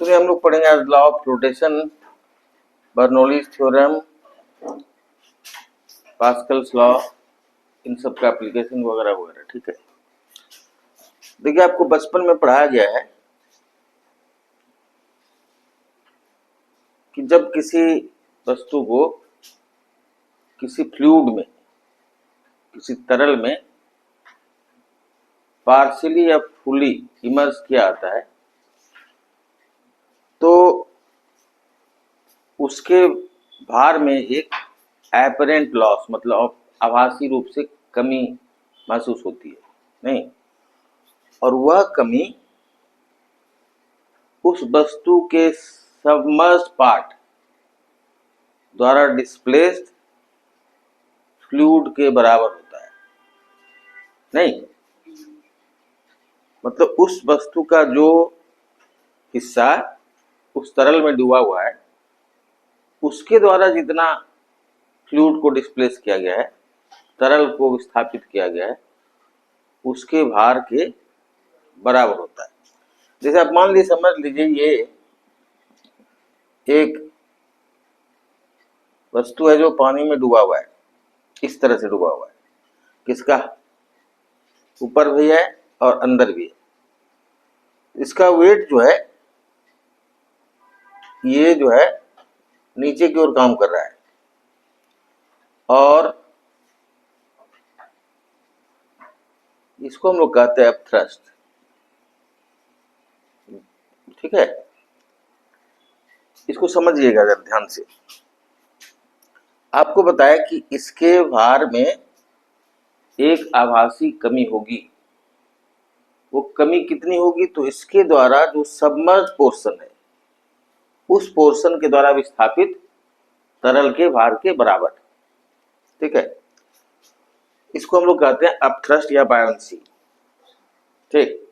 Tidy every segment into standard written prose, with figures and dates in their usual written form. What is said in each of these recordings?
सुनिए, हम लोग पढ़ेंगे आज law of flotation, Bernoulli's theorem, Pascal's law, इन सब का एप्लीकेशन वगैरह वगैरह। ठीक है, देखिए आपको बचपन में पढ़ाया गया है कि जब किसी वस्तु को किसी फ्लूइड में, किसी तरल में पार्शियली या फुली इमर्स किया जाता है तो उसके भार में एक एपरेंट लॉस, मतलब आभासी रूप से कमी महसूस होती है, नहीं, और वह कमी उस वस्तु के सबमर्ज्ड पार्ट द्वारा डिस्प्लेस्ड फ्लूइड के बराबर होता है। नहीं, मतलब उस वस्तु का जो हिस्सा उस तरल में डूबा हुआ है उसके द्वारा जितना फ्लूइड को डिस्प्लेस किया गया है, तरल को विस्थापित किया गया है, उसके भार के बराबर होता है। जैसे आप मान लीजिए, समझ लीजिए ये एक वस्तु है जो पानी में डूबा हुआ है, इस तरह से डूबा हुआ है, किसका ऊपर भी है और अंदर भी है। इसका वेट जो है ये जो है नीचे की ओर काम कर रहा है और इसको हम लोग कहते हैं अपथ्रस्ट। ठीक है, इसको समझिएगा जरा ध्यान से। आपको बताया कि इसके भार में एक आभासी कमी होगी। वो कमी कितनी होगी? तो इसके द्वारा जो सबमर्ज पोर्शन है उस पोर्शन के द्वारा विस्थापित तरल के भार के बराबर। ठीक है, इसको हम लोग कहते हैं अपथ्रस्ट या बायोंसी। ठीक,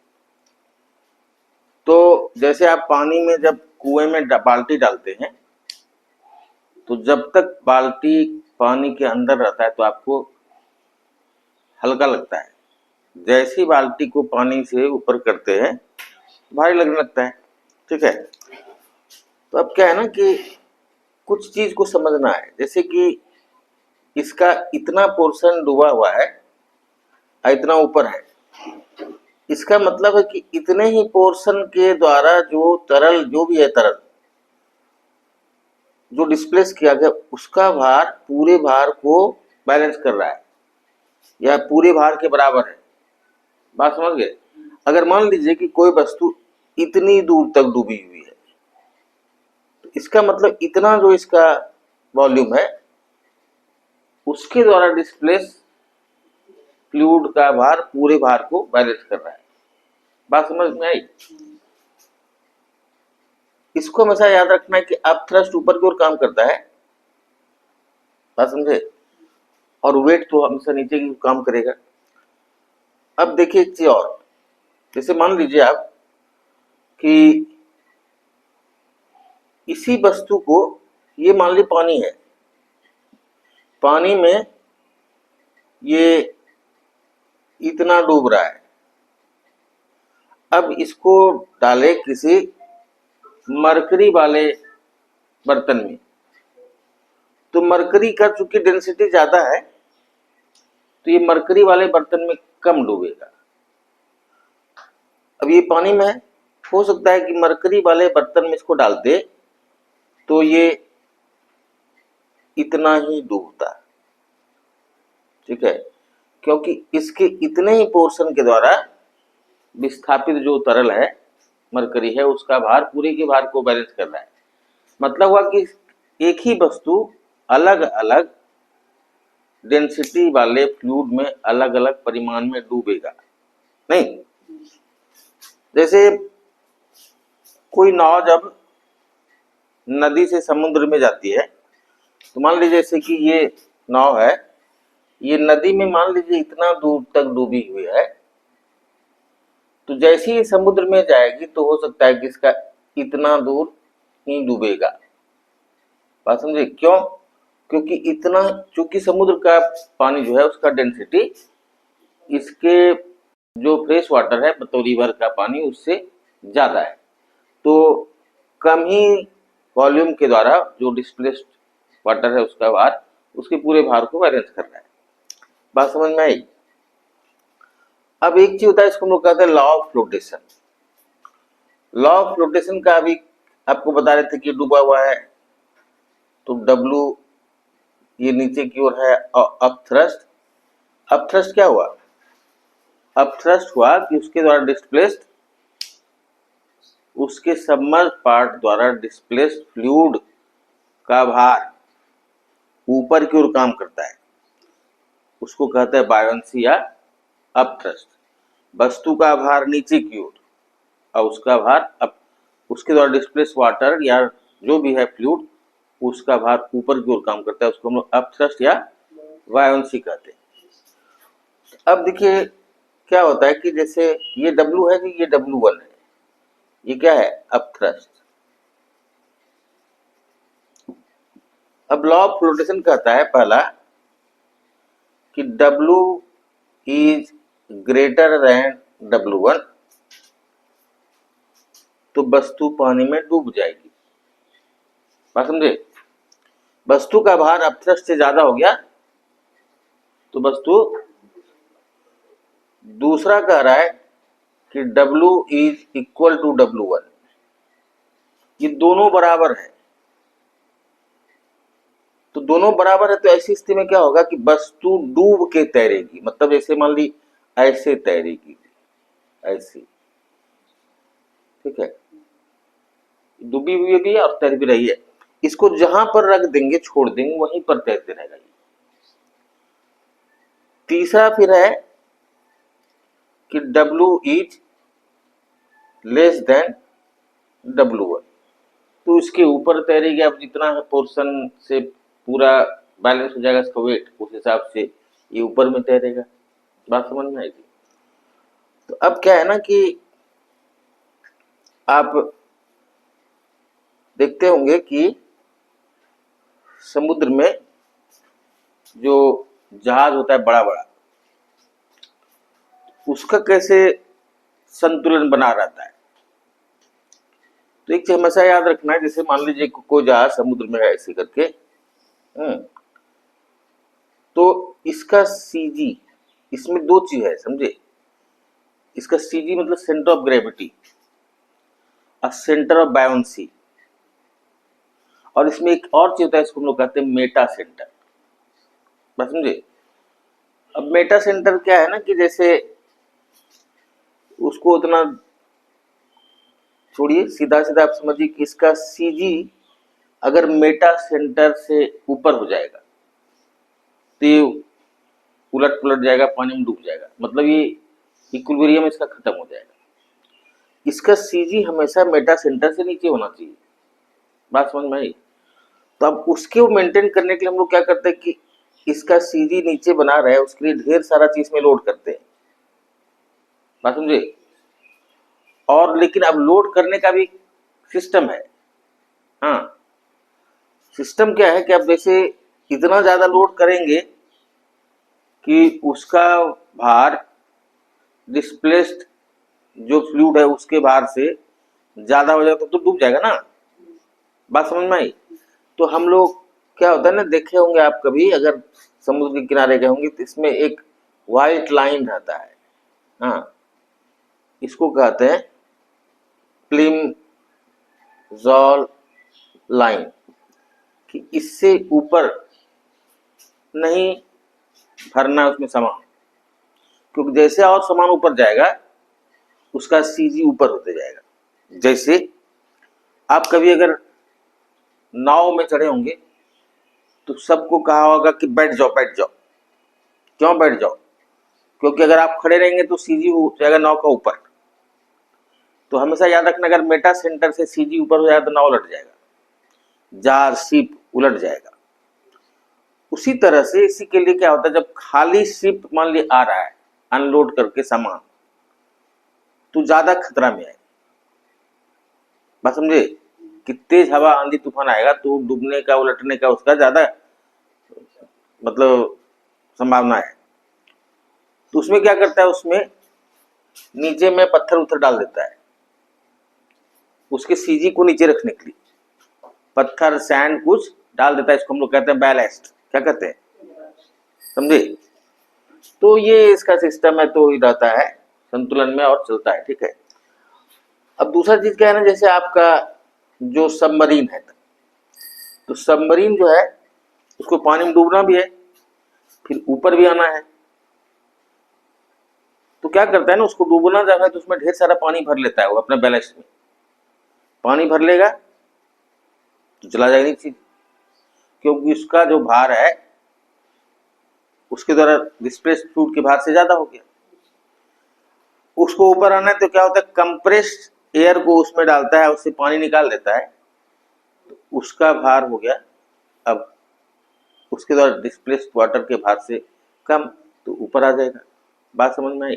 तो जैसे आप पानी में जब कुएं में बाल्टी डालते हैं तो जब तक बाल्टी पानी के अंदर रहता है तो आपको हल्का लगता है, जैसी बाल्टी को पानी से ऊपर करते हैं भारी लगने लगता है। ठीक है, तो अब क्या है ना कि कुछ चीज को समझना है, जैसे कि इसका इतना पोर्शन डूबा हुआ है, इतना ऊपर है, इसका मतलब है कि इतने ही पोर्शन के द्वारा जो तरल, जो भी है तरल जो डिस्प्लेस किया गया, उसका भार पूरे भार को बैलेंस कर रहा है या पूरे भार के बराबर है। बात समझ गए? अगर मान लीजिए कि कोई वस्तु इतनी दूर तक डूबी हुई है तो इसका मतलब इतना जो इसका वॉल्यूम है उसके द्वारा डिस्प्लेस फ्लूइड का भार पूरे भार को बैलेंस कर रहा है। बात समझ में आई? इसको हमेशा याद रखना है कि अपथ्रस्ट ऊपर की ओर काम करता है, बात समझे, और वेट तो हमेशा नीचे की काम करेगा। अब देखिए एक चीज और, जैसे मान लीजिए आप कि इसी वस्तु को, ये मान लीजिए पानी है, पानी में ये इतना डूब रहा है, अब इसको डाले किसी मरकरी वाले बर्तन में, तो मरकरी का चूंकि डेंसिटी ज्यादा है तो ये मरकरी वाले बर्तन में कम डूबेगा। अब ये पानी में है, हो सकता है कि मरकरी वाले बर्तन में इसको डालते तो ये इतना ही डूबता। ठीक है, क्योंकि इसके इतने ही पोर्शन के द्वारा विस्थापित जो तरल है, मरकरी है, उसका भार पूरे के भार को बैलेंस कर रहा है। मतलब हुआ कि एक ही वस्तु अलग अलग डेंसिटी वाले फ्लूइड में अलग अलग परिमाण में डूबेगा। नहीं, जैसे कोई नाव जब नदी से समुद्र में जाती है तो मान लीजिए जैसे कि ये नाव है, ये नदी में मान लीजिए इतना दूर तक डूबी हुई है, तो जैसे ही समुद्र में जाएगी तो हो सकता है कि इसका इतना दूर ही डूबेगा। बात समझे? क्यों? क्योंकि इतना, चूंकि समुद्र का पानी जो है उसका डेंसिटी इसके जो फ्रेश वाटर है, मतलब रिवर का पानी, उससे ज्यादा है, तो कम ही वॉल्यूम के द्वारा जो डिस्प्लेस्ड वाटर है उसका भार उसके पूरे भार को बैलेंस कर रहा है। बात समझ में आई? अब एक चीज होता है, इसको हम लोग कहते हैं law of flotation. Law of flotation का अभी आपको बता रहे थे कि डूबा हुआ है तो W ये नीचे की ओर है अपथ्रस्ट। अपथ्रस्ट क्या हुआ? अपथ्रस्ट हुआ कि उसके द्वारा डिस्प्लेस्ड, उसके सबमर्ज पार्ट द्वारा डिस्प्लेस्ड फ्लूइड का भार ऊपर की ओर काम करता है, उसको कहते हैं बायोंसी या अपथ्रस्ट। वस्तु का भार नीचे की ओर और उसका भार अब उसके द्वारा डिस्प्लेस वाटर या जो भी है फ्लूइड उसका भार ऊपर की ओर काम करता है, उसको हम लोग अपथ्रस्ट या बायोंसी कहते हैं। अब देखिए क्या होता है कि जैसे ये W है कि ये W1 है, ये क्या है? अपथ्रस्ट। अब लॉ ऑफ फ्लोटेशन कहता है पहला कि W is greater than W1 तो वस्तु पानी में डूब जाएगी। बात समझे? वस्तु का भार अपथ्रस्ट से ज्यादा हो गया तो वस्तु, दूसरा कह रहा है कि W is equal to W1, ये दोनों बराबर है। तो दोनों बराबर है तो ऐसी स्थिति में क्या होगा कि वस्तु डूब के तैरेगी, मतलब जैसे मान ली ऐसे तैरेगी, ऐसे, ठीक है, डूबी हुई भी है और तैर भी रही है। इसको जहां पर रख देंगे, छोड़ देंगे, वहीं पर तैरते रहेगा। तीसरा फिर है कि W is less than W1 तो इसके ऊपर तैरेगी। अब जितना पोर्शन से पूरा बैलेंस हो जाएगा इसका वेट, उस हिसाब से ये ऊपर में तैरेगा। बात समझ में आएगी? तो अब क्या है ना कि आप देखते होंगे कि समुद्र में जो जहाज होता है बड़ा बड़ा, उसका कैसे संतुलन बना रहता है। तो एक चीज हमेशा याद रखना है, जैसे मान लीजिए कोई जहाज समुद्र में है ऐसे करके, तो इसका CG, इसमें दो चीज है समझे। इसका CG मतलब सेंटर ऑफ ग्रेविटी और सेंटर ऑफ बायोंसी, और इसमें एक और चीज होता है, इसको हम लोग कहते हैं मेटा सेंटर। बस समझे? अब मेटा सेंटर क्या है ना कि जैसे उसको उतना छोड़िए, सीधा सीधा आप समझिए कि इसका CG अगर मेटा सेंटर से ऊपर हो जाएगा तो ये उलट पुलट जाएगा, पानी में डूब जाएगा, मतलब ये इक्विलिब्रियम इसका खत्म हो जाएगा। इसका CG हमेशा मेटा सेंटर से नीचे होना चाहिए। बात समझ में आई? तो अब उसके मेंटेन करने के लिए हम लोग क्या करते हैं कि इसका CG नीचे बना रहे, उसके लिए ढेर सारा चीज में लोड करते हैं। बात समझे? और लेकिन अब लोड करने का भी सिस्टम है। हाँ, सिस्टम क्या है कि अब जैसे इतना ज्यादा लोड करेंगे कि उसका भार डिस्प्लेस्ड जो फ्लूइड है उसके भार से ज्यादा हो जाए तो डूब जाएगा ना। बात समझ में आई? तो हम लोग क्या होता है ना, देखे होंगे आप कभी अगर समुद्र के किनारे गए होंगे तो इसमें एक व्हाइट लाइन रहता है। हाँ, इसको कहते हैं प्लिमजॉल लाइन, कि इससे ऊपर नहीं भरना उसमें सामान, क्योंकि जैसे और सामान ऊपर जाएगा उसका CG ऊपर होते जाएगा। जैसे आप कभी अगर नाव में चढ़े होंगे तो सबको कहा होगा कि बैठ जाओ बैठ जाओ। क्यों बैठ जाओ? क्योंकि अगर आप खड़े रहेंगे तो CG हो जाएगा नाव का ऊपर। तो हमेशा याद रखना, अगर मेटा सेंटर से CG ऊपर हो जाएगा तो नाव उलट जाएगा, जहाज शिप उलट जाएगा। उसी तरह से इसी के लिए क्या होता है, जब खाली शिप मान ली आ रहा है अनलोड करके सामान, तो ज्यादा खतरा में है। बात समझे? कि तेज हवा आंधी तूफान आएगा तो डूबने का उलटने का उसका ज्यादा मतलब संभावना है। तो उसमें क्या करता है, उसमें नीचे में पत्थर उत्थर डाल देता है, उसके सीजी को नीचे रखने के लिए पत्थर सैंड कुछ डाल देता है, इसको हम लोग कहते हैं बैलेस्ट। क्या कहते हैं, समझे? तो ये इसका सिस्टम है, तो ही रहता है संतुलन में और चलता है, ठीक है। अब दूसरा चीज क्या है ना, जैसे आपका जो सबमरीन है, तो सबमरीन जो है उसको पानी में डूबना भी है, फिर ऊपर भी आना है। तो क्या करता है ना, उसको डूबना जब है तो उसमें ढेर सारा पानी भर लेता है वो अपने बैलेस्ट में। पानी भर लेगा तो चला जाएगा नीचे, क्योंकि उसका जो भार है उसके द्वारा डिस्प्लेस्ड फ्लूइड के भार से ज्यादा हो गया। उसको ऊपर आना है तो क्या होता है, कंप्रेस्ड एयर को उसमें डालता है, उससे पानी निकाल देता है, तो उसका भार हो गया अब उसके द्वारा डिस्प्लेस्ड वाटर के भार से कम, तो ऊपर आ जाएगा। बात समझ में आई?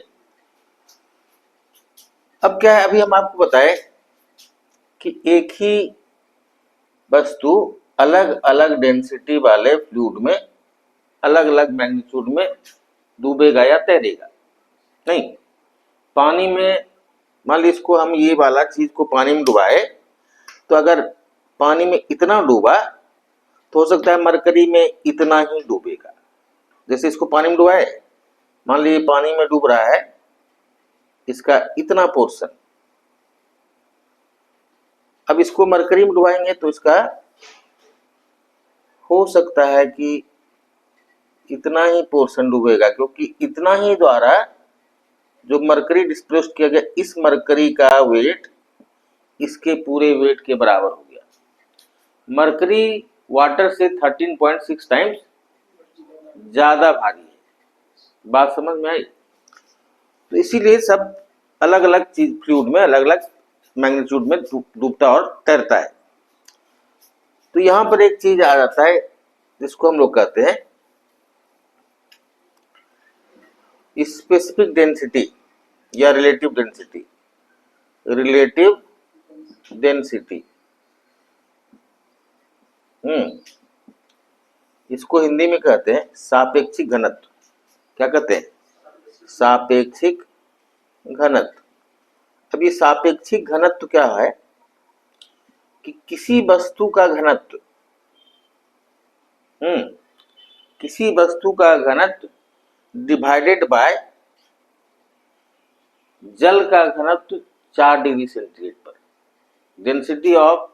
अब क्या है, अभी हम आपको बताएं कि एक ही वस्तु अलग अलग डेंसिटी वाले फ्लूइड में अलग अलग मैग्नीट्यूड में डूबेगा या तैरेगा। नहीं, पानी में मान ली इसको हम ये वाला चीज को पानी में डुबाए, तो अगर पानी में इतना डूबा तो हो सकता है मरकरी में इतना ही डूबेगा। जैसे इसको पानी में डुबाए, मान लीजिए पानी में डूब रहा है इसका इतना पोर्शन, अब इसको मरकरी में डुबाएंगे तो इसका हो सकता है कि इतना ही पोर्शन डूबेगा, क्योंकि इतना ही द्वारा जो मरकरी डिस्प्लेस किया गया, इस मरकरी का वेट इसके पूरे वेट के बराबर हो गया। मरकरी वाटर से 13.6 टाइम्स ज्यादा भारी है। बात समझ में आई? तो इसीलिए सब अलग अलग चीज फ्लूइड में अलग अलग मैग्नीट्यूड में डूबता और तैरता है। तो यहां पर एक चीज आ जाता है जिसको हम लोग कहते हैं स्पेसिफिक डेंसिटी या रिलेटिव डेंसिटी। रिलेटिव डेंसिटी, इसको हिंदी में कहते हैं सापेक्षिक घनत्व। क्या कहते हैं? सापेक्षिक घनत्व। अब ये सापेक्षिक घनत्व क्या है कि किसी वस्तु का घनत्व, किसी वस्तु का घनत्व डिवाइडेड बाय जल का घनत्व 4 डिग्री सेंटीग्रेड पर। डेंसिटी ऑफ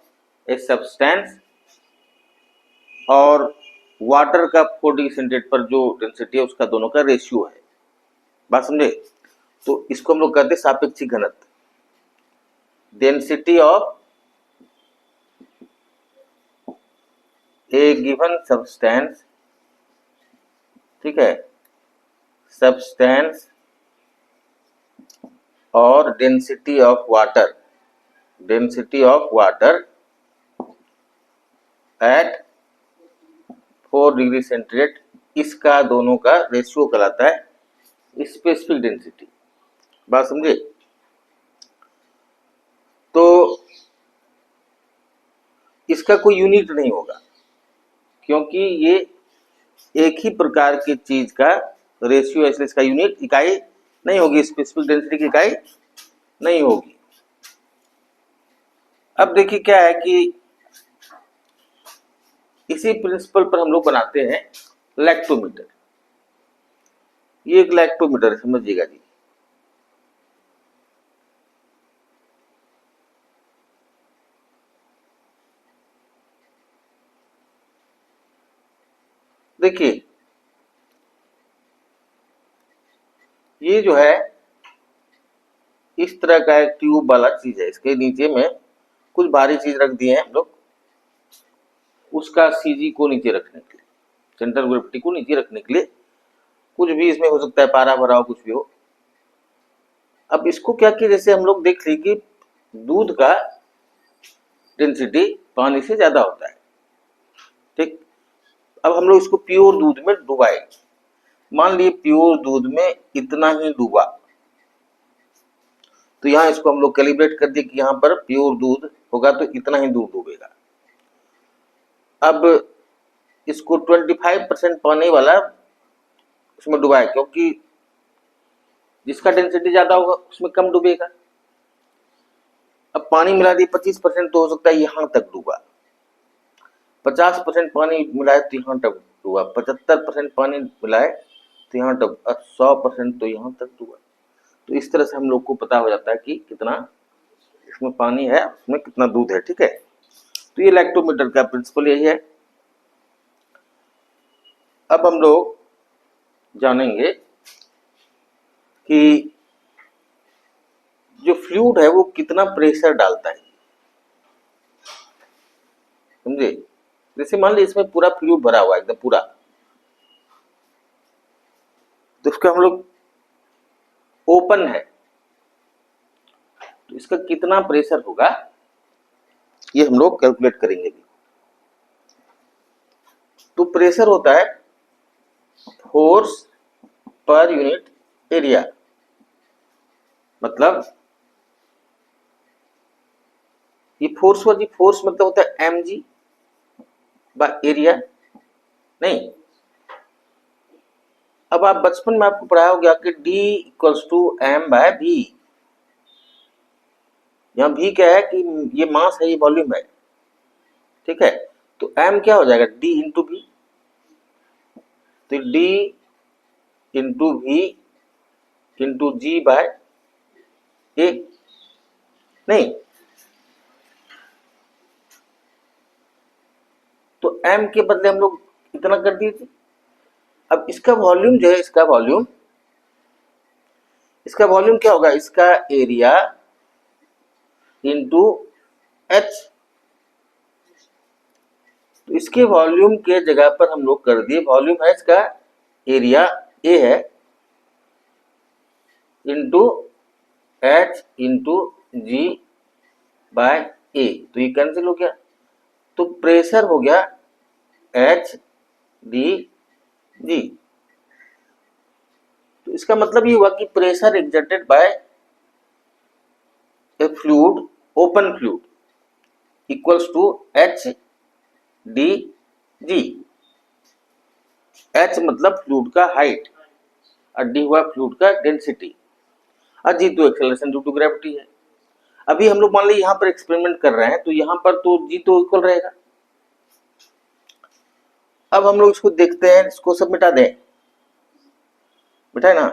ए सब्सटेंस और वाटर का 4 डिग्री सेंटीग्रेड पर जो डेंसिटी है उसका दोनों का रेशियो है। बात समझे? तो इसको हम लोग कहते हैं सापेक्षिक घनत्व। Density of A given substance, ठीक है, सब्सटेंस और density of water, density of water at 4 degree centigrade, इसका दोनों का रेशियो कहलाता है स्पेसिफिक डेंसिटी। बात समझे? तो इसका कोई यूनिट नहीं होगा, क्योंकि ये एक ही प्रकार की चीज का रेशियो है, इसलिए इसका यूनिट इकाई नहीं होगी, स्पेसिफिक डेंसिटी की इकाई नहीं होगी। अब देखिए क्या है कि इसी प्रिंसिपल पर हम लोग बनाते हैं लैक्टोमीटर। ये एक लैक्टोमीटर है, समझिएगा जी। देखिए ये जो है इस तरह का एक ट्यूब वाला चीज है, इसके नीचे में कुछ भारी चीज रख दिए हैं हम लोग, उसका सीजी को नीचे रखने के लिए, सेंटर ग्रेविटी को नीचे रखने के लिए। कुछ भी इसमें हो सकता है, पारा भरा हो, कुछ भी हो। अब इसको क्या किया, जैसे हम लोग देख ली कि दूध का डेंसिटी पानी से ज्यादा होता है, ठीक। अब हम लोग इसको प्योर दूध में डुबाए, मान लीजिए प्योर दूध में इतना ही डूबा, तो यहाँ इसको हम लोग कैलिब्रेट कर दिए कि यहाँ पर प्योर दूध होगा तो इतना ही दूध डूबेगा। अब इसको 25% पानी वाला उसमें डुबाए, क्योंकि जिसका डेंसिटी ज्यादा होगा उसमें कम डूबेगा। अब पानी मिला दिए 25% तो हो सकता है यहाँ तक डूबा, 50% पानी मिलाए तो यहाँ तक डूबा, 75% पानी मिलाए तो यहाँ तक, 100% तो यहाँ तक डूबा। तो इस तरह से हम लोग को पता हो जाता है कि कितना इसमें पानी है, उसमें कितना दूध है। ठीक है, तो ये लैक्टोमीटर का प्रिंसिपल यही है। अब हम लोग जानेंगे कि जो फ्लूइड है वो कितना प्रेशर डालता है, समझे। जैसे मान लीजिए इसमें पूरा फ्लूइड भरा हुआ है एकदम पूरा, तो इसका हम लोग ओपन है तो इसका कितना प्रेशर होगा ये हम लोग कैलकुलेट करेंगे। तो प्रेशर होता है फोर्स पर यूनिट एरिया, मतलब ये फोर्स हुआ जी, फोर्स मतलब होता है mg बाय एरिया, नहीं। अब आप बचपन में आपको पढ़ाया हो गया कि D equals to M by V. यहाँ v क्या है कि ये मास है, ये वॉल्यूम है, ठीक है। तो m क्या हो जाएगा, d इंटू वी। तो d into v into g by a, नहीं। तो m के बदले हम लोग इतना कर दिए थे। अब इसका वॉल्यूम जो है, इसका वॉल्यूम क्या होगा, इसका एरिया इंटू एच। तो इसके वॉल्यूम के जगह पर हम लोग कर दिए, वॉल्यूम है इसका एरिया ए है into H into g by ए, तो ये कैंसिल हो गया। तो प्रेशर हो गया एच डी जी। तो इसका मतलब ये हुआ कि pressure exerted by a fluid, open fluid equals to H D G. H मतलब फ्लूइड का हाइट और डी हुआ फ्लूइड का डेंसिटी और जी तो एक्सेलरेशन ड्यू टू ग्रेविटी है। अभी हम लोग मान लीजिए यहाँ पर एक्सपेरिमेंट कर रहे हैं तो यहाँ पर तो जी तो इक्वल रहेगा। अब हम लोग इसको देखते हैं, इसको सब मिटा दें, मिटाए ना।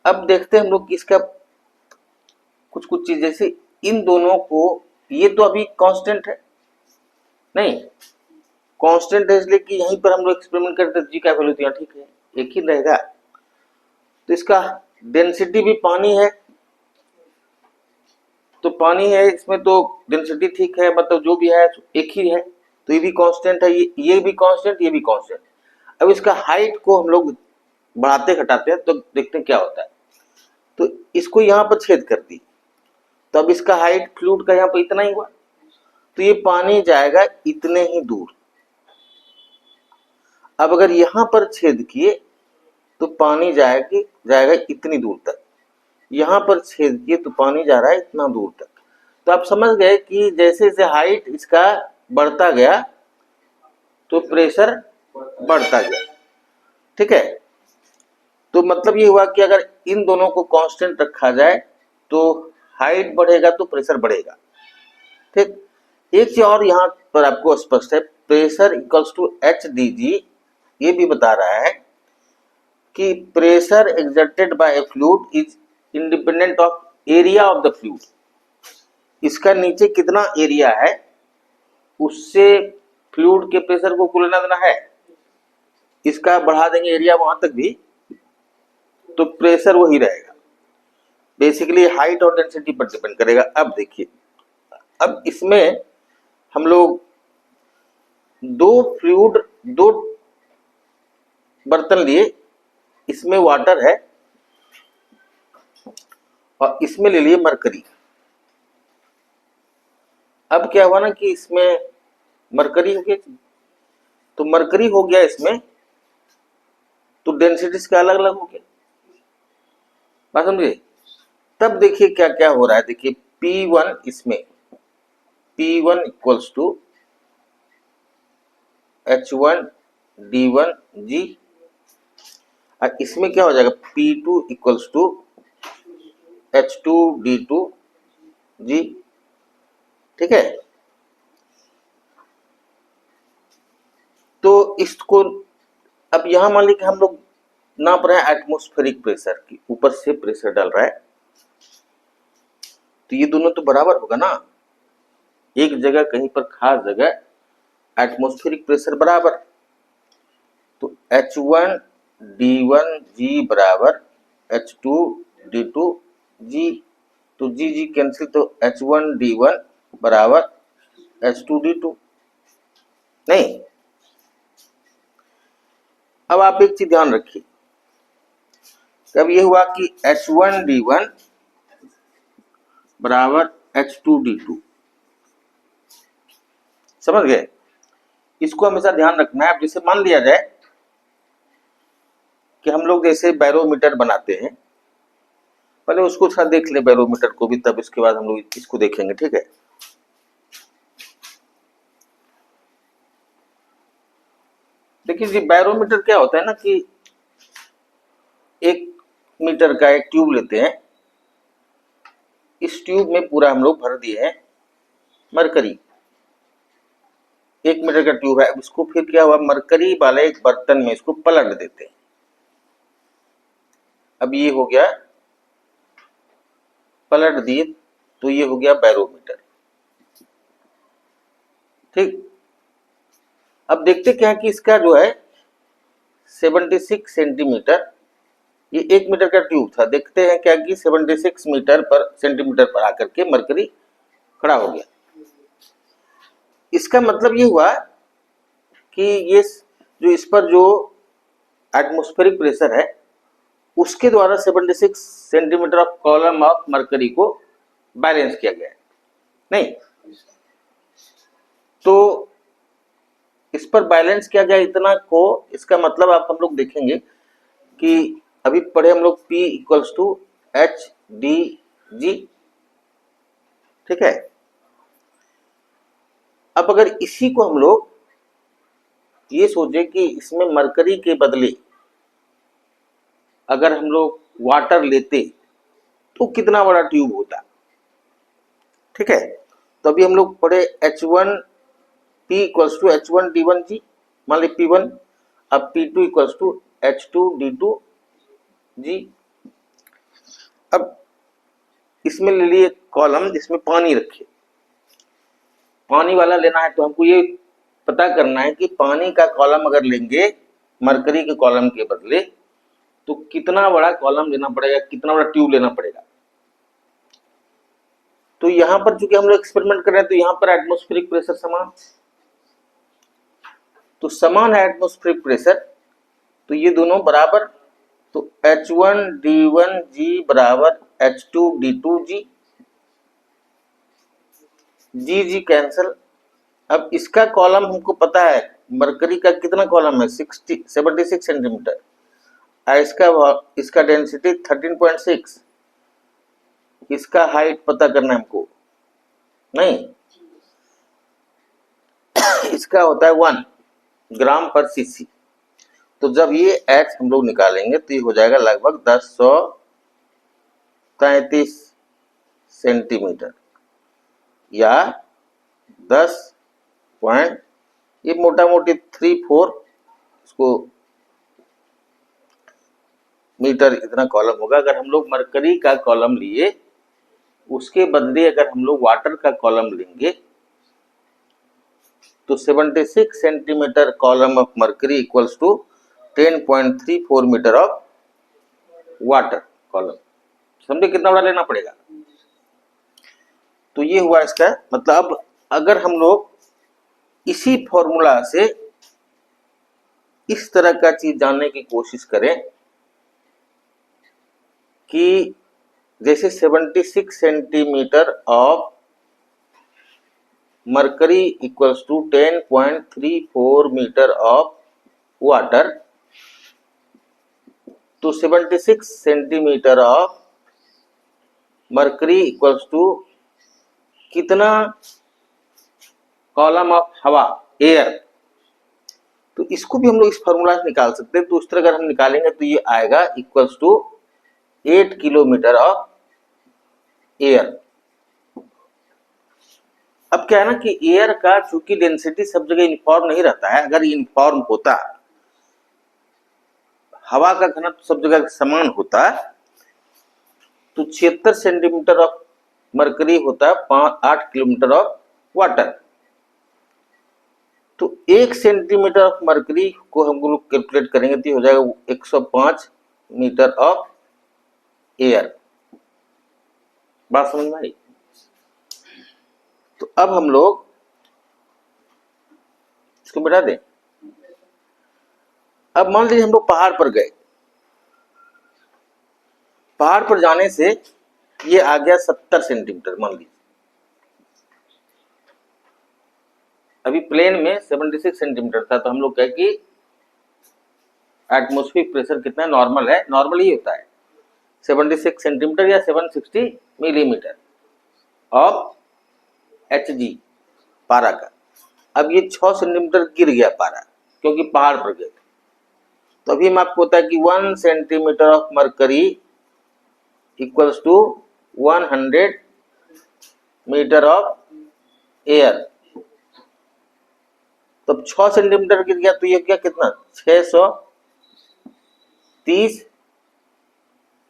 अब देखते हैं हम लोग कि इसका कुछ चीज, जैसे इन दोनों को, ये तो अभी कांस्टेंट है, नहीं कांस्टेंट है, इसलिए कि यहीं पर हम लोग एक्सपेरिमेंट करते हैं जी का वैल्यू तो ठीक है, एक ही रहेगा। तो इसका डेंसिटी भी पानी है, तो पानी है इसमें तो डेंसिटी ठीक है, मतलब जो भी है एक ही है, तो ये भी कांस्टेंट है, ये भी कांस्टेंट, ये भी कांस्टेंट। अब इसका हाइट को हम लोग बढ़ाते घटाते हैं तो देखते हैं क्या होता है। तो इसको यहाँ पर छेद कर दी, तो अब इसका हाइट फ्लूइड का यहाँ पर इतना ही हुआ, तो ये पानी जाएगा इतने ही दूर। अब अगर यहाँ पर छेद किए तो पानी जाएगा इतनी दूर तक, यहाँ पर छेद किए तो पानी जा रहा है इतना दूर तक। तो आप समझ गए कि जैसे जैसे हाइट इसका बढ़ता गया तो प्रेशर बढ़ता गया, ठीक है। तो मतलब ये हुआ कि अगर इन दोनों को कांस्टेंट रखा जाए तो हाइट बढ़ेगा तो प्रेशर बढ़ेगा, ठीक। एक चीज और यहाँ पर आपको स्पष्ट है, pressure equals to H D G, ये भी बता रहा है कि pressure exerted by a fluid is independent of area of the fluid. इसका नीचे कितना एरिया है उससे फ्लूइड के प्रेशर को लेना देना है। इसका बढ़ा देंगे एरिया वहां तक भी तो प्रेशर वही रहेगा, बेसिकली हाइट और डेंसिटी पर डिपेंड करेगा। अब देखिए, अब इसमें हम लोग दो बर्तन लिए, इसमें वाटर है और इसमें ले लिए मरकरी। अब क्या हुआ ना कि इसमें मरकरी हो गया, तो मरकरी हो गया इसमें, तो डेंसिटीज का अलग अलग हो गया, बात समझे। तब देखिए क्या क्या हो रहा है, देखिए P1 इसमें, P1 equals to H1 D1 G, और इसमें क्या हो जाएगा P2 इक्वल्स टू H2D2G, ठीक है। तो इसको अब यहां मान लीजिए हम लोग नाप रहे हैं एटमॉस्फेरिक प्रेशर की, ऊपर से प्रेशर डाल रहा है, तो ये दोनों तो बराबर होगा ना, एक जगह कहीं पर खास जगह एटमॉस्फेरिक प्रेशर बराबर, तो H1D1G बराबर H2D2G, तो G कैंसिल, तो H1D1 बराबर H2D2, नहीं। अब आप एक चीज ध्यान रखिए, तब ये हुआ कि H1D1 बराबर H2D2, समझ गए। इसको हमेशा ध्यान रखना है। अब जैसे मान लिया जाए कि हम लोग जैसे बैरोमीटर बनाते हैं, पहले उसको थोड़ा देख ले बैरोमीटर को भी, तब इसके बाद हम लोग इसको देखेंगे, ठीक है। देखिए जी, बैरोमीटर क्या होता है ना कि 1 मीटर का एक ट्यूब लेते हैं, इस ट्यूब में पूरा हम लोग भर दिए हैं मरकरी, 1 मीटर का ट्यूब है। अब इसको फिर क्या हुआ, मरकरी वाले एक बर्तन में इसको पलट देते हैं। अब ये हो गया, पलट दिए, तो ये हो गया बैरोमीटर, ठीक। अब देखते क्या है कि इसका जो है 76 सेंटीमीटर, ये 1 मीटर का ट्यूब था, देखते हैं क्या कि 76 मीटर पर सेंटीमीटर पर आकर के मरकरी खड़ा हो गया। इसका मतलब ये हुआ कि ये जो इस पर जो एटमॉस्फेरिक प्रेशर है उसके द्वारा 76 centimetre of column of mercury को बैलेंस किया गया है, नहीं। तो इस पर बैलेंस किया गया इतना को, इसका मतलब आप हम लोग देखेंगे कि अभी पढ़े हम लोग P इक्वल्स टू HDG, ठीक है। अब अगर इसी को हम लोग ये सोचे कि इसमें मरकरी के बदले अगर हम लोग वाटर लेते तो कितना बड़ा ट्यूब होता, ठीक है। तो अभी हम लोग पढ़े H1P इक्वल्स टू H1D1G, मान ली P1, अब P2 इक्वल्स टू H2D2G। अब इसमें ले लिए कॉलम जिसमें पानी रखे, पानी वाला लेना है, तो हमको ये पता करना है कि पानी का कॉलम अगर लेंगे मरकरी के कॉलम के बदले तो कितना बड़ा कॉलम लेना पड़ेगा, कितना बड़ा ट्यूब लेना पड़ेगा। तो यहां पर चूंकि हम लोग एक्सपेरिमेंट कर रहे हैं, तो यहां पर एटमॉस्फेरिक प्रेशर समान, तो समान है एटमॉस्फेरिक प्रेशर, तो ये दोनों बराबर, तो H1D1G बराबर H2D2G, G कैंसल। अब इसका कॉलम हमको पता है, मरकरी का कितना कॉलम है 76 सेंटीमीटर, इसका डेंसिटी 13.6, इसका हाइट पता करना है हमको, नहीं, इसका होता है 1 ग्राम पर सीसी। तो जब ये H हम लोग निकालेंगे तो ये हो जाएगा लगभग 1033 सेंटीमीटर या 10 पॉइंट, ये मोटा मोटी 34 इसको मीटर इतना कॉलम होगा। अगर हम लोग मरकरी का कॉलम लिए उसके बदले अगर हम लोग वाटर का कॉलम लेंगे तो 76 centimetre column of mercury equals to 10.34 metre of water column, समझे कितना बड़ा लेना पड़ेगा। तो ये हुआ इसका मतलब। अगर हम लोग इसी फॉर्मूला से इस तरह का चीज जानने की कोशिश करें कि जैसे 76 centimetre of mercury equals to 10.34 metre of water, तो 76 centimetre of mercury equals to कितना कॉलम ऑफ हवा, एयर। तो इसको भी हम लोग इस फॉर्मूला से निकाल सकते हैं। तो उस तरह अगर हम निकालेंगे तो ये आएगा equals to 8 kilometre of air. अब क्या है ना कि एयर का चूंकि डेंसिटी सब जगह यूनिफॉर्म नहीं रहता है, अगर यूनिफॉर्म होता, हवा का घनत्व सब जगह समान होता, तो 76 सेंटीमीटर ऑफ मरकरी होता है 8 किलोमीटर ऑफ वाटर। तो 1 सेंटीमीटर ऑफ मरकरी को हम लोग कैलकुलेट करेंगे तो हो जाएगा 105 मीटर ऑफ एयर। बात समझ में आई? तो अब हम लोग इसको बढ़ा दें। अब मान लीजिए हम लोग पहाड़ पर गए, पहाड़ पर जाने से ये आ गया 70 सेंटीमीटर मान लीजिए। अभी प्लेन में 76 सेंटीमीटर था, तो हम लोग कहे कि एटमॉस्फेरिक प्रेशर कितना नॉर्मल है, नॉर्मल ही होता है 76 सेंटीमीटर या 760 मिलीमीटर ऑफ Hg पारा का। अब ये 6 सेंटीमीटर गिर गया पारा क्योंकि पहाड़ पर गए, तो अभी हम आपको होता है कि 1 centimetre of mercury equals to 100 metre of air. तो 6 सेंटीमीटर गिर गया तो ये क्या कितना 630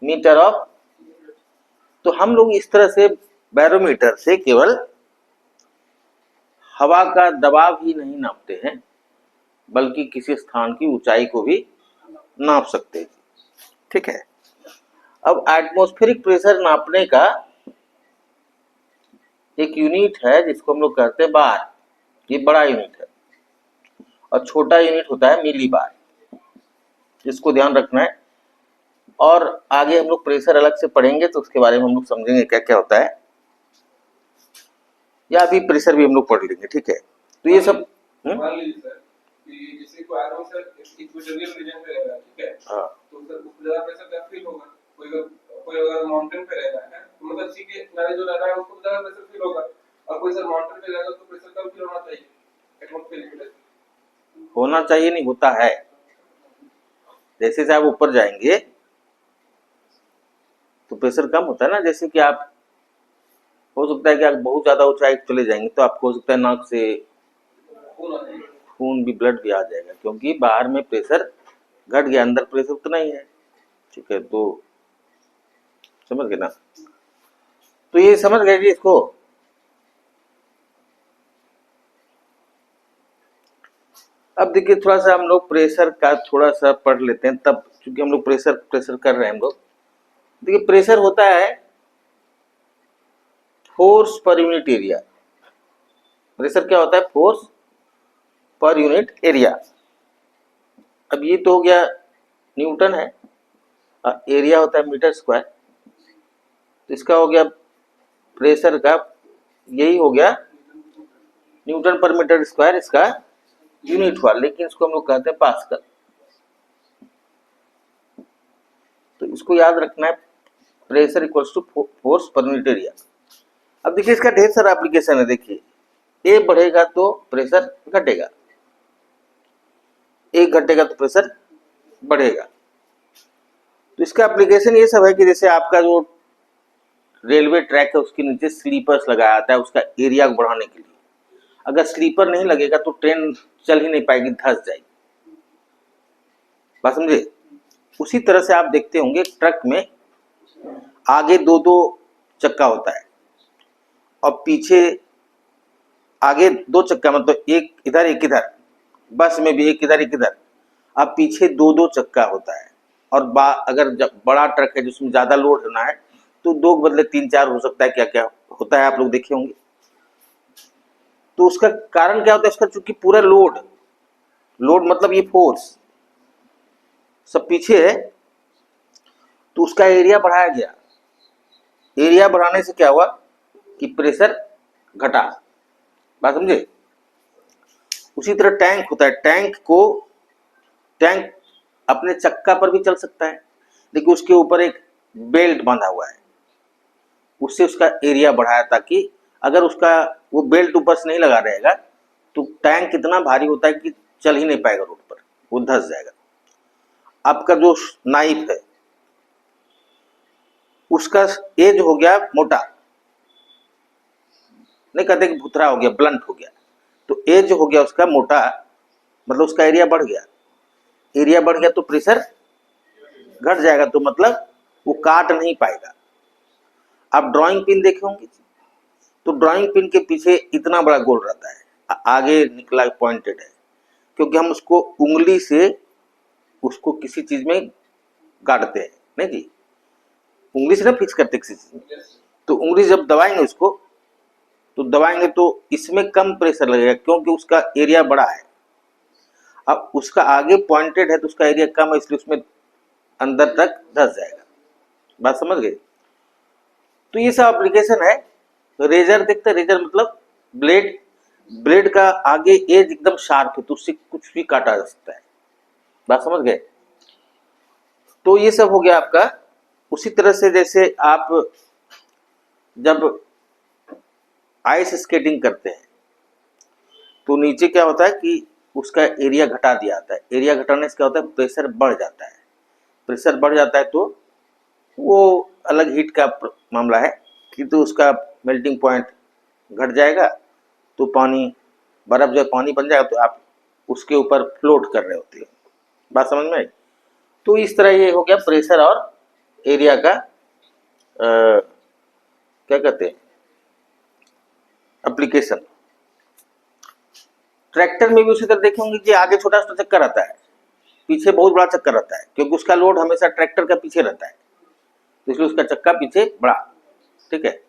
मीटर ऑफ। तो हम लोग इस तरह से बैरोमीटर से केवल हवा का दबाव ही नहीं नापते हैं, बल्कि किसी स्थान की ऊंचाई को भी नाप सकते हैं। ठीक है। अब एटमॉस्फेरिक प्रेशर नापने का एक यूनिट है जिसको हम लोग कहते हैं बार। ये बड़ा यूनिट है और छोटा यूनिट होता है मिली बार, जिसको ध्यान रखना है। और आगे हम लोग प्रेशर अलग से पढ़ेंगे तो उसके बारे में हम लोग समझेंगे क्या क्या होता है, या अभी प्रेशर भी हम लोग पढ़ लेंगे। ठीक है। तो ये सब मान लीजिए सर कि जैसे कोई आदमी सर इक्वेटोरियल रीजन पे रह रहा है, ठीक है, हाँ, तो सर उस जगह प्रेशर का फील होगा। कोई अगर माउंटेन पे रह रहा है तो मतलब सी के किनारे जो रह रहा है उसको ज्यादा प्रेशर फील होगा, और कोई सर माउंटेन पे रहेगा तो प्रेशर कम फील होना चाहिए। एटमॉस्फेरिक प्रेशर होना चाहिए नहीं, होता है। जैसे जैसे आप ऊपर जाएंगे तो प्रेशर कम होता है ना। जैसे कि आप हो सकता है कि आप बहुत ज्यादा ऊंचाई चले जाएंगे तो आपको हो सकता है नाक से खून भी, ब्लड भी आ जाएगा, क्योंकि बाहर में प्रेशर घट गया, अंदर प्रेशर उतना ही है। ठीक है, तो समझ गए ना? तो ये समझ गए जी इसको। अब देखिए थोड़ा सा हम लोग प्रेशर का थोड़ा सा पढ़ लेते हैं, तब क्योंकि हम लोग प्रेशर कर रहे हैं हम लोग। देखिए प्रेशर होता है force per unit area. Pressure क्या होता है? Force per unit area. अब ये तो हो गया न्यूटन है, एरिया होता है मीटर स्क्वायर, तो इसका हो गया प्रेशर का, यही हो गया न्यूटन पर मीटर स्क्वायर, इसका यूनिट हुआ, लेकिन इसको हम लोग कहते हैं पास्कल। तो इसको याद रखना है, pressure equals to force per unit area. अब देखिए इसका ढेर सारा एप्लीकेशन है। देखिए ए बढ़ेगा तो प्रेशर घटेगा, ए घटेगा तो प्रेशर बढ़ेगा। तो इसका एप्लीकेशन ये सब है कि जैसे आपका जो रेलवे ट्रैक है उसके नीचे स्लीपर्स लगाया जाता है उसका एरिया को बढ़ाने के लिए। अगर स्लीपर नहीं लगेगा तो ट्रेन चल ही नहीं पाएगी, धंस जाएगी। बात समझे? उसी तरह से आप देखते होंगे ट्रक में आगे दो दो चक्का होता है और पीछे आगे दो चक्का, मतलब एक इधर एक इधर। बस में भी एक इधर एक इधर। अब पीछे दो दो चक्का होता है, और अगर जब बड़ा ट्रक है जिसमें ज्यादा लोड होना है तो दो के बदले 3-4 हो सकता है। क्या क्या होता है आप लोग देखे होंगे। तो उसका कारण क्या होता है? उसका चूंकि पूरा लोड मतलब ये फोर्स सब पीछे है, तो उसका एरिया बढ़ाया गया। एरिया बढ़ाने से क्या हुआ कि प्रेशर घटा। बात समझे? उसी तरह टैंक होता है, टैंक अपने चक्का पर भी चल सकता है, लेकिन उसके ऊपर एक बेल्ट बांधा हुआ है, उससे उसका एरिया बढ़ाया, ताकि अगर उसका वो बेल्ट ऊपर से नहीं लगा रहेगा तो टैंक इतना भारी होता है कि चल ही नहीं पाएगा रोड पर, वो धंस जाएगा। आपका जो नाइफ है उसका एज हो गया मोटा, नहीं कहते कि भुतरा हो गया, ब्लंट हो गया, तो एज हो गया उसका मोटा, मतलब उसका एरिया बढ़ गया। एरिया बढ़ गया तो प्रेशर घट जाएगा, तो मतलब वो काट नहीं पाएगा। आप ड्राइंग पिन देखे होंगे, तो ड्राइंग पिन के पीछे इतना बड़ा गोल रहता है, आगे निकला पॉइंटेड है, क्योंकि हम उसको उंगली से उसको किसी चीज में गाड़ते हैं, नहीं जी, उंगली से ना फिक्स करते किसी चीज में, तो उंगली जब दबाएंगे उसको, तो दबाएंगे तो इसमें कम प्रेशर लगेगा क्योंकि उसका एरिया बड़ा है। अब उसका आगे पॉइंटेड है तो उसका एरिया कम है, इसलिए उसमें अंदर तक धस जाएगा। बात समझ गए? तो ये सब एप्लीकेशन है। रेजर देखते, रेजर मतलब ब्लेड, ब्लेड का आगे एज एकदम शार्प है तो उससे कुछ भी काटा जा सकता है। बात समझ गए? तो ये सब हो गया आपका। उसी तरह से जैसे आप जब आइस स्केटिंग करते हैं तो नीचे क्या होता है कि उसका एरिया घटा दिया जाता है। एरिया घटाने से क्या होता है, प्रेशर बढ़ जाता है। प्रेशर बढ़ जाता है तो वो अलग हीट का मामला है कि तो उसका मेल्टिंग पॉइंट घट जाएगा, तो पानी, बर्फ जब पानी बन जाएगा तो आप उसके ऊपर फ्लोट कर रहे होते हैं। बात समझ में आई? तो इस तरह ये हो गया प्रेशर और एरिया का क्या कहते हैं, एप्लीकेशन। ट्रैक्टर में भी उसी तरह देखे होंगे कि आगे छोटा सा चक्कर रहता है, पीछे बहुत बड़ा चक्कर रहता है, क्योंकि उसका लोड हमेशा ट्रैक्टर का पीछे रहता है, तो इसलिए उसका चक्का पीछे बड़ा। ठीक है।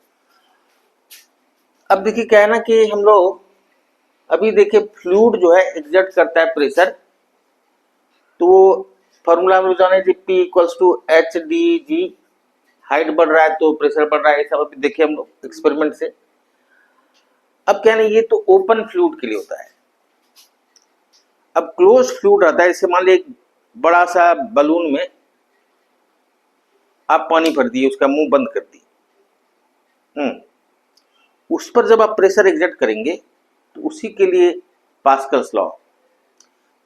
अब देखिए क्या है ना कि हम लोग अभी देखिए फ्लूइड जो है एग्जर्ट करता है प्रेशर, तो वो फॉर्मूला में जाने जी P equals to H D G, height बढ़ रहा है तो प्रेशर बढ़ रहा है। ये सब अभी देखिए हम लोग एक्सपेरिमेंट से। अब क्या है ना, ये तो ओपन फ्लूइड के लिए होता है। अब क्लोज फ्लूइड रहता है, जैसे मान लीजिए एक बड़ा सा बलून में आप पानी भर दिए, उसका मुंह बंद कर दिए, उस पर जब आप प्रेशर एग्जर्ट करेंगे तो उसी के लिए पास्कल्स लॉ।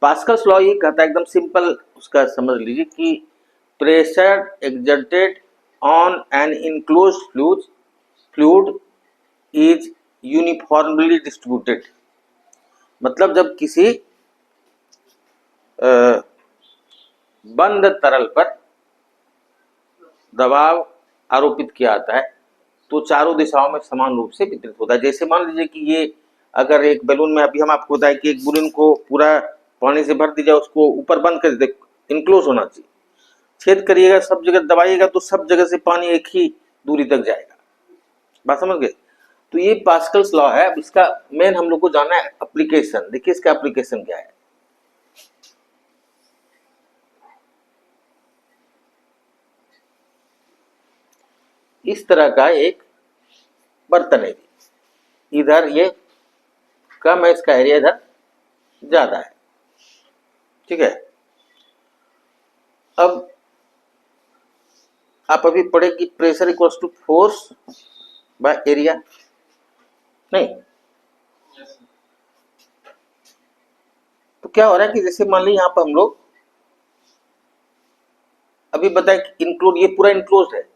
पास्कल्स लॉ ये कहता है, एकदम सिंपल उसका समझ लीजिए कि pressure exerted on an enclose fluid is uniformly distributed. मतलब जब किसी बंद तरल पर दबाव आरोपित किया जाता है तो चारों दिशाओं में समान रूप से वितरित होता है। जैसे मान लीजिए कि ये अगर एक बैलून में, अभी हम आपको बताएं कि एक बैलून को पूरा पानी से भर दीजिए, उसको ऊपर बंद कर दे, इनक्लोज होना चाहिए, छेद करिएगा, सब जगह दबाइएगा तो सब जगह से पानी एक ही दूरी तक जाएगा। बात समझ गए? तो ये पास्कल्स लॉ है। अब इसका मेन हम लोग को जाना है एप्लीकेशन। देखिए इसका एप्लीकेशन क्या है। इस तरह का एक बर्तन है, इधर ये कम है इसका एरिया, इधर ज्यादा है। ठीक है। अब आप अभी पढ़े कि pressure equals to force by area, नहीं? तो क्या हो रहा है कि जैसे मान लीजिए यहां पर हम लोग अभी बताए कि इंक्लोज, ये पूरा इंक्लोज है,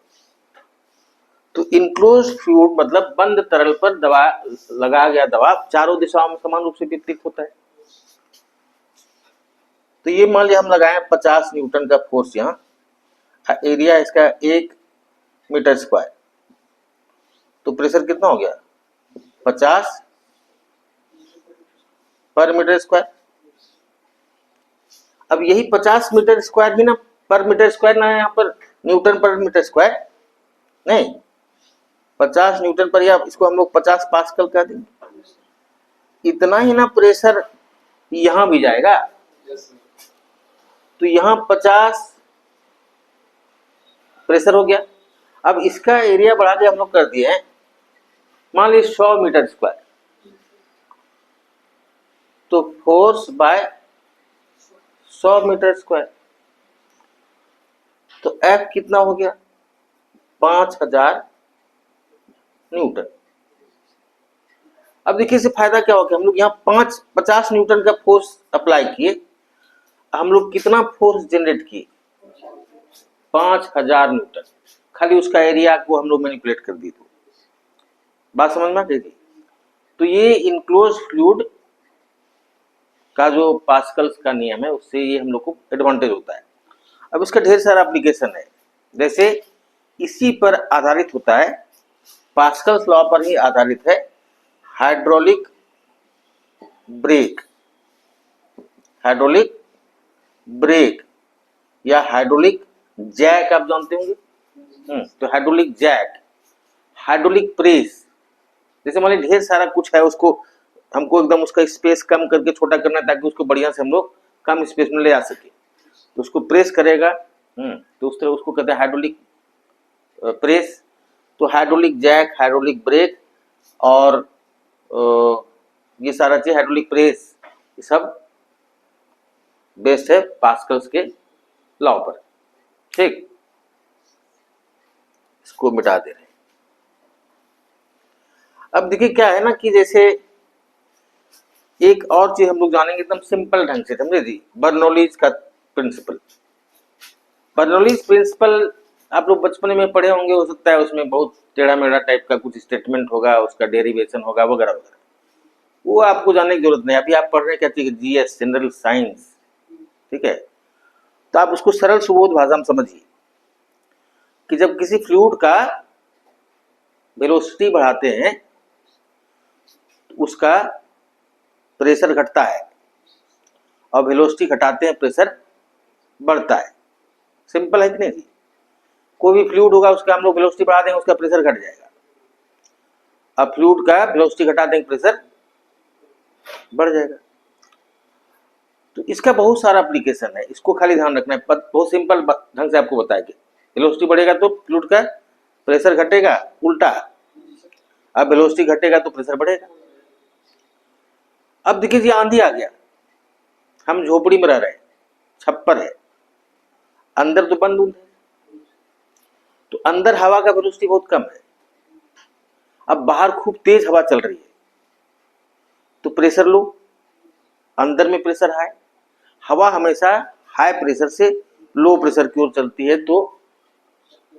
तो इंक्लोज फ्लूइड मतलब बंद तरल पर दबाव लगाया गया, दबाव चारों दिशाओं में समान रूप से वितरित होता है। तो ये मान लिया हम लगाए 50 न्यूटन का फोर्स, यहाँ एरिया इसका 1 मीटर स्क्वायर, तो प्रेशर कितना हो गया, 50 पर मीटर स्क्वायर। अब यही 50 मीटर स्क्वायर ही ना, पर मीटर स्क्वायर ना, यहाँ पर न्यूटन पर मीटर स्क्वायर नहीं, 50 न्यूटन पर, या इसको हम लोग 50 पास्कल कह देंगे। इतना ही ना प्रेशर यहां भी जाएगा, तो यहां 50 प्रेशर हो गया। अब इसका एरिया बढ़ा के हम लोग कर दिए हैं, मान लीजिए 100 मीटर स्क्वायर, तो फोर्स बाय 100 मीटर स्क्वायर, तो F कितना हो गया, 5000 न्यूटन। अब देखिए इसे फायदा क्या हो गया, हम लोग यहाँ 50 न्यूटन का फोर्स अप्लाई किए, हम लोग कितना फोर्स जनरेट किए, 5000 न्यूटन। खाली उसका एरिया को हम लोग मैनिपुलेट कर दिए। तो बात समझ में आ गई? तो ये इनक्लोज फ्लूइड का जो पास्कल्स का नियम है उससे ये हम लोग को एडवांटेज होता है। अब इसका ढेर सारा एप्लीकेशन है, जैसे इसी पर आधारित होता है, पास्कल्स लॉ पर ही आधारित है हाइड्रोलिक ब्रेक, हाइड्रोलिक ब्रेक या हाइड्रोलिक जैक आप जानते होंगे। तो हाइड्रोलिक जैक, हाइड्रोलिक प्रेस, जैसे मान लीजिए ढेर सारा कुछ है, उसको हमको एकदम उसका स्पेस कम करके छोटा करना है ताकि उसको बढ़िया से हम लोग कम स्पेस में ले आ सके, तो उसको प्रेस करेगा। तो उस तरह उसको कहते हैं हाइड्रोलिक प्रेस। तो हाइड्रोलिक जैक, हाइड्रोलिक ब्रेक और ये सारा चीज हाइड्रोलिक प्रेस, ये सब बेस्ड है पास्कल्स के लॉ पर। ठीक, इसको मिटा दे रहे हैं। अब देखिए क्या है ना कि जैसे एक और चीज हम लोग जानेंगे एकदम सिंपल ढंग से, समझे जी, बर्नौलीज का प्रिंसिपल। बर्नौलीज प्रिंसिपल आप लोग बचपन में पढ़े होंगे, हो सकता है उसमें बहुत टेढ़ा मेढ़ा टाइप का कुछ स्टेटमेंट होगा, उसका डेरिवेशन होगा वगैरह वगैरह, वो आपको जानने की जरूरत नहीं। अभी आप पढ़ रहे हैं क्या चीज, जीएस जनरल साइंस, ठीक है। तो आप उसको सरल सुबोध भाषा में समझिए कि जब किसी फ्लूइड का वेलोसिटी बढ़ाते हैं तो उसका प्रेशर घटता है, और वेलोसिटी घटाते हैं प्रेशर बढ़ता है। सिंपल है कि नहीं जी? कोई भी फ्लूइड होगा उसका हम लोग वेलोसिटी बढ़ा देंगे, उसका प्रेशर घट जाएगा। अब फ्लूइड का वेलोसिटी घटा देंगे, प्रेशर बढ़ जाएगा। तो इसका बहुत सारा एप्लीकेशन है, इसको खाली ध्यान रखना है। बहुत सिंपल ढंग से आपको बताया कि वेलोसिटी बढ़ेगा तो फ्लूइड का प्रेशर घटेगा, उल्टा। अब वेलोसिटी घटेगा तो प्रेशर बढ़ेगा। अब देखिए जी, आंधी आ गया, हम झोपड़ी में रह रहे हैं, छप्पर है, अंदर तो बंद है, तो अंदर हवा का वेलोसिटी बहुत कम है। अब बाहर खूब तेज हवा चल रही है, तो प्रेशर लो, अंदर में प्रेशर हाई। हवा हमेशा हाई प्रेशर से लो प्रेशर की ओर चलती है, तो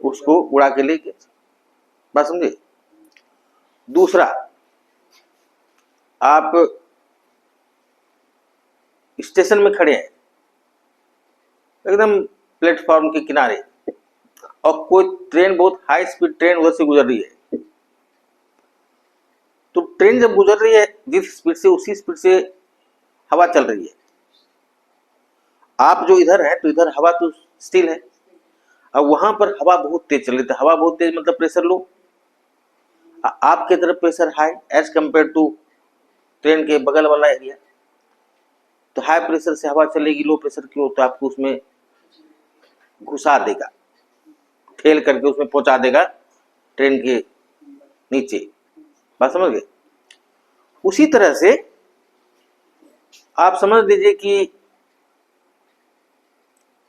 उसको उड़ा के लेके, बात समझे। दूसरा, आप स्टेशन में खड़े हैं एकदम प्लेटफॉर्म के किनारे, और कोई ट्रेन, बहुत हाई स्पीड ट्रेन उधर से गुजर रही है, तो ट्रेन जब गुजर रही है जिस स्पीड से, उसी स्पीड से हवा चल रही है। आप जो इधर है तो इधर हवा तो स्टिल है, अब वहां पर हवा बहुत तेज चल रही है। हवा बहुत तेज मतलब प्रेशर लो, आपके तरफ pressure high as compare to train के बगल वाला एरिया। तो हाई प्रेशर से हवा चलेगी लो प्रेशर की ओर, तो आपको उसमें घुसा देगा, ठेल करके उसमें पहुंचा देगा ट्रेन के नीचे, बात समझ गए। उसी तरह से आप समझ लीजिए कि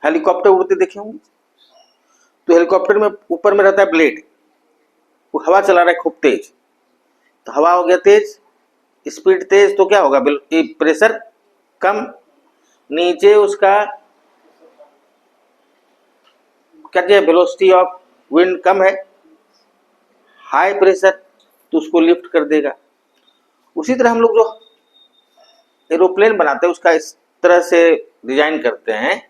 हेलीकॉप्टर उड़ते देखे होंगे, तो हेलीकॉप्टर में ऊपर में रहता है ब्लेड, वो हवा चला रहा है खूब तेज, तो हवा हो गया तेज, स्पीड तेज, तो क्या होगा, प्रेशर कम, नीचे उसका क्या चाहिए, वेलोसिटी ऑफ विंड कम है, हाई प्रेशर, तो उसको लिफ्ट कर देगा। उसी तरह हम लोग जो एरोप्लेन बनाते हैं उसका इस तरह से डिजाइन करते हैं,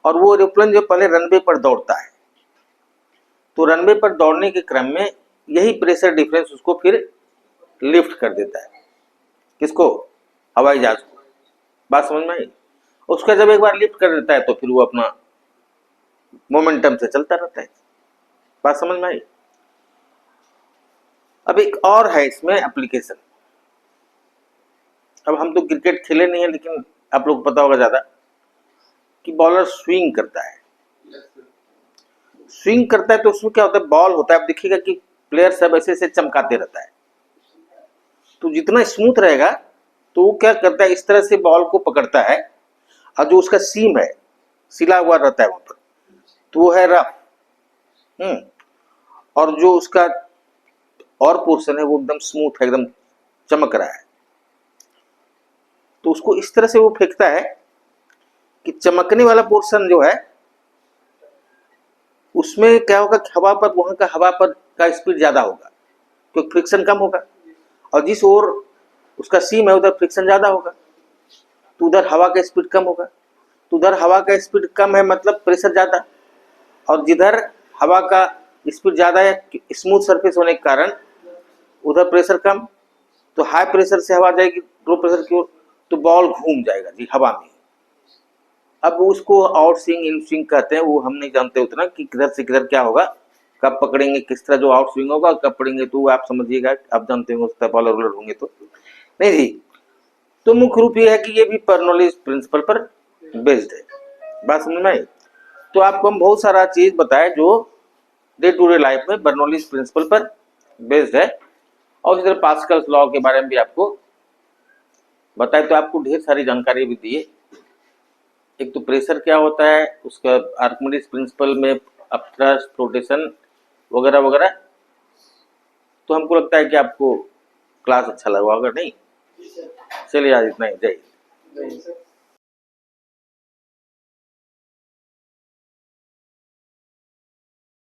और वो एरोप्लेन जो पहले रनवे पर दौड़ता है, तो रनवे पर दौड़ने के क्रम में यही प्रेशर डिफरेंस उसको फिर लिफ्ट कर देता है, किसको, हवाई जहाज को, बात समझ में आई। उसका जब एक बार लिफ्ट कर देता है तो फिर वो अपना मोमेंटम से चलता रहता है, बात समझ में आई। अब एक और है इसमें एप्लीकेशन, अब हम तो क्रिकेट खेले नहीं है, लेकिन आप लोग पता होगा ज्यादा, कि बॉलर स्विंग करता है, स्विंग करता है तो उसमें क्या होता है, बॉल होता है, आप देखिएगा कि प्लेयर सब ऐसे ऐसे चमकाते रहता है, तो जितना स्मूथ रहेगा तो वो क्या करता है, इस तरह से बॉल को पकड़ता है, और जो उसका सीम है सिला हुआ रहता है वहां पर, तो वो है रफ, और जो उसका और पोर्शन है वो एकदम स्मूथ है, एकदम चमक रहा है। तो उसको इस तरह से वो फेंकता है कि चमकने वाला पोर्शन जो है उसमें क्या होगा, हवा पर, वहां का हवा पर का स्पीड ज्यादा होगा क्योंकि फ्रिक्शन कम होगा, और जिस ओर उसका सीम है उधर फ्रिक्शन ज़्यादा होगा, तो उधर हवा का स्पीड कम होगा। तो उधर हवा का स्पीड कम है मतलब प्रेशर ज़्यादा, और जिधर हवा का स्पीड ज़्यादा है स्मूथ सरफेस होने के कारण उधर प्रेशर कम, तो हाई प्रेशर से हवा जाएगी लो प्रेशर की ओर, तो बॉल घूम जाएगा जी हवा में। अब उसको आउट स्विंग इन स्विंग कहते हैं, वो हम नहीं जानते उतना कि किधर से किधर क्या होगा, कब पकड़ेंगे किस तरह जो आउट स्विंग होगा, कब पकड़ेंगे तो आप समझिएगा, आप जानते होंगे उसका बॉलर वॉलर होंगे तो नहीं जी। तो मुख्य रूप ये है कि ये भी बर्नौलीज प्रिंसिपल पर बेस्ड है, बात समझ में आई। तो आपको हम बहुत सारा चीज बताए जो डे टू डे लाइफ में बर्नौलीज प्रिंसिपल पर बेस्ड है, और इस तरह पास्कल्स लॉ के बारे में भी आपको बताए, तो आपको ढेर सारी जानकारी भी दी है। एक तो प्रेशर क्या होता है, उसका आर्किमिडीज प्रिंसिपल में अपथ्रस्ट फ्लोटेशन वगैरह वगैरह। तो हमको लगता है कि आपको क्लास अच्छा लगा होगा, नहीं? चलिए आज इतना ही, जय हिंद।